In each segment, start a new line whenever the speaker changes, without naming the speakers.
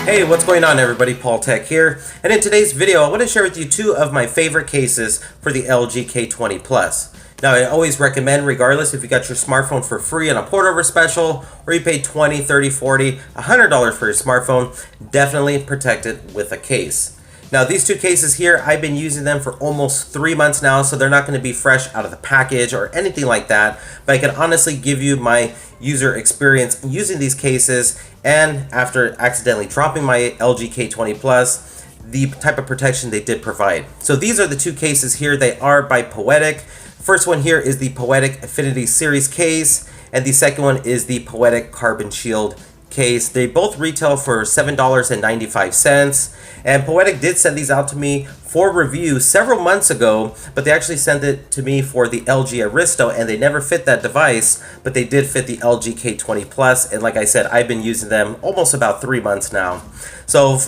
Hey, what's going on everybody? Poetic here, and in today's video I want to share with you two of my favorite cases for the LG K20 Plus. Now I always recommend, regardless if you got your smartphone for free on a port over special or you pay $20, $30, $40, $100 for your smartphone, definitely protect it with a case. Now these two cases here, I've been using them for almost 3 months now, so they're not going to be fresh out of the package or anything like that, but I can honestly give you my user experience using these cases, and after accidentally dropping my LG K20 Plus, the type of protection they did provide. So these are the two cases here. They are by Poetic. First one here is the Poetic Affinity series case, and the second one is the Poetic Carbon Shield case. They both retail for $7.95, and Poetic did send these out to me for review several months ago, but they actually sent it to me for the LG Aristo, and they never fit that device, but they did fit the LG K20 Plus, and like I said, I've been using them almost about 3 months now. So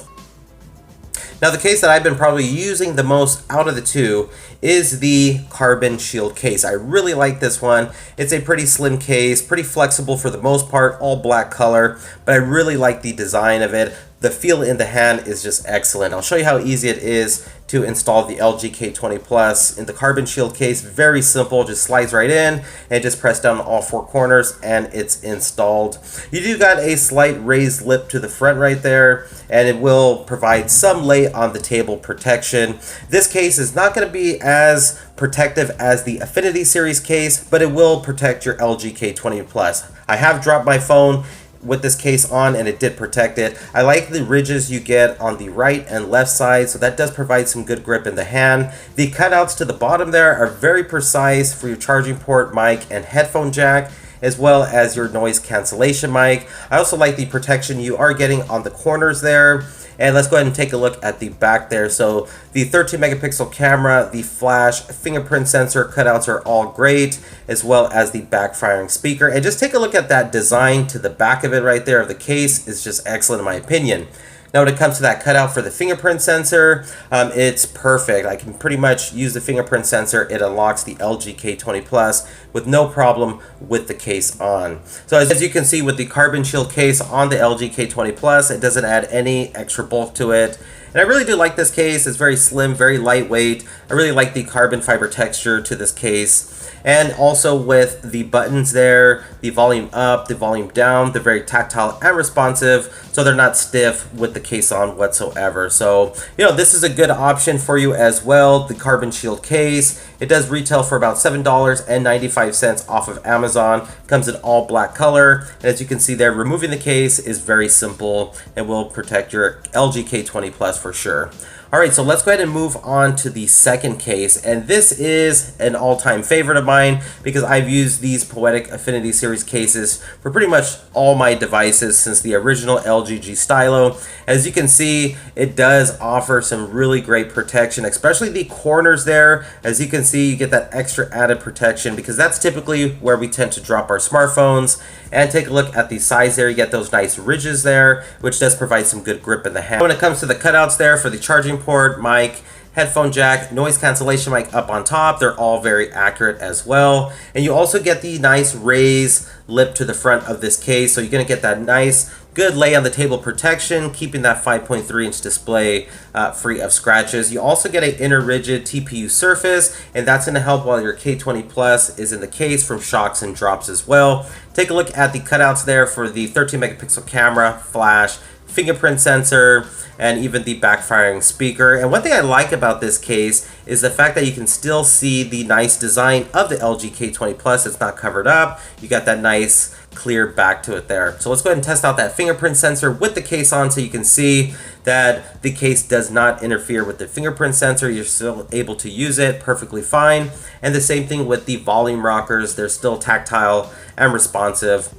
now the case that I've been probably using the most out of the two is the Carbon Shield case. I really like this one. It's a pretty slim case, pretty flexible for the most part, all black color, but I really like the design of it. The feel in the hand is just excellent. I'll show you how easy it is to install the LG K20 Plus in the Carbon Shield case. Very simple, just slides right in and just press down all four corners and it's installed. You do got a slight raised lip to the front right there, and it will provide some lay on the table protection. This case is not going to be as protective as the Affinity series case, but it will protect your LG K20 Plus. I have dropped my phone with this case on and it did protect it. I like the ridges you get on the right and left side, so that does provide some good grip in the hand. The cutouts to the bottom there are very precise for your charging port, mic, and headphone jack, as well as your noise cancellation mic. I also like the protection you are getting on the corners there. And let's go ahead and take a look at the back there. So the 13 megapixel camera, the flash, fingerprint sensor cutouts are all great, as well as the backfiring speaker. And just take a look at that design to the back of it right there of the case. Is just excellent in my opinion. Now when it comes to that cutout for the fingerprint sensor, it's perfect. I can pretty much use the fingerprint sensor. It unlocks the LG K20 Plus with no problem with the case on. So as you can see with the Carbon Shield case on the LG K20 Plus, it doesn't add any extra bulk to it. And I really do like this case. It's very slim, very lightweight. I really like the carbon fiber texture to this case. And also with the buttons there, the volume up, the volume down, they're very tactile and responsive, so they're not stiff with the case on whatsoever. So, you know, this is a good option for you as well. The Carbon Shield case, it does retail for about $7.95 off of Amazon. It comes in all black color, and as you can see there, removing the case is very simple and will protect your LG K20 Plus for sure. Alright, so let's go ahead and move on to the second case, and this is an all-time favorite of mine because I've used these Poetic Affinity series cases for pretty much all my devices since the original LG G Stylo. As you can see, it does offer some really great protection, especially the corners there. As you can see, you get that extra added protection because that's typically where we tend to drop our smartphones. And take a look at the sides there, you get those nice ridges there, which does provide some good grip in the hand. When it comes to the cutouts there for the charging port, mic, headphone jack, noise cancellation mic up on top, they're all very accurate as well. And you also get the nice raised lip to the front of this case, so you're going to get that nice good lay on the table protection, keeping that 5.3-inch display free of scratches. You also get an inner rigid TPU surface, and that's going to help while your K20 Plus is in the case from shocks and drops as well. Take a look at the cutouts there for the 13 megapixel camera, flash, fingerprint sensor, and even the backfiring speaker. And one thing I like about this case is the fact that you can still see the nice design of the LG K20 Plus. It's not covered up. You got that nice clear back to it there. So let's go ahead and test out that fingerprint sensor with the case on, so you can see that the case does not interfere with the fingerprint sensor. You're still able to use it perfectly fine. And the same thing with the volume rockers. They're still tactile and responsive.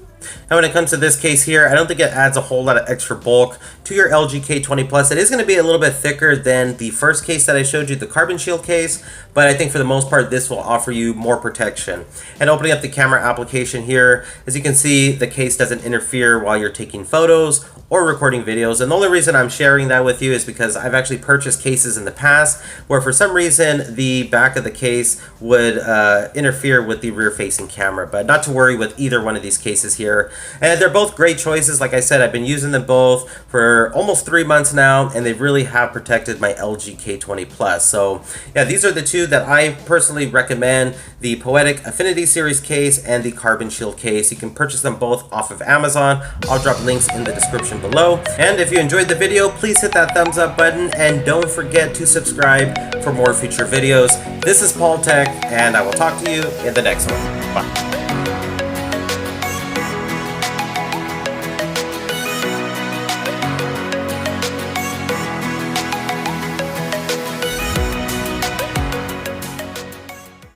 Now when it comes to this case here, I don't think it adds a whole lot of extra bulk to your LG K20 Plus. It is going to be a little bit thicker than the first case that I showed you, the Carbon Shield case, but I think for the most part this will offer you more protection. And opening up the camera application here, as you can see, the case doesn't interfere while you're taking photos or recording videos. And the only reason I'm sharing that with you is because I've actually purchased cases in the past where for some reason the back of the case would interfere with the rear facing camera. But not to worry with either one of these cases here. here. And they're both great choices. Like I said, I've been using them both for almost 3 months now, and they really have protected my LG K20 Plus. So yeah, these are the two that I personally recommend, the Poetic Affinity Series case and the Carbon Shield case. You can purchase them both off of Amazon. I'll drop links in the description below. And if you enjoyed the video, please hit that thumbs up button and don't forget to subscribe for more future videos. This is Poetic, and I will talk to you in the next one. Bye.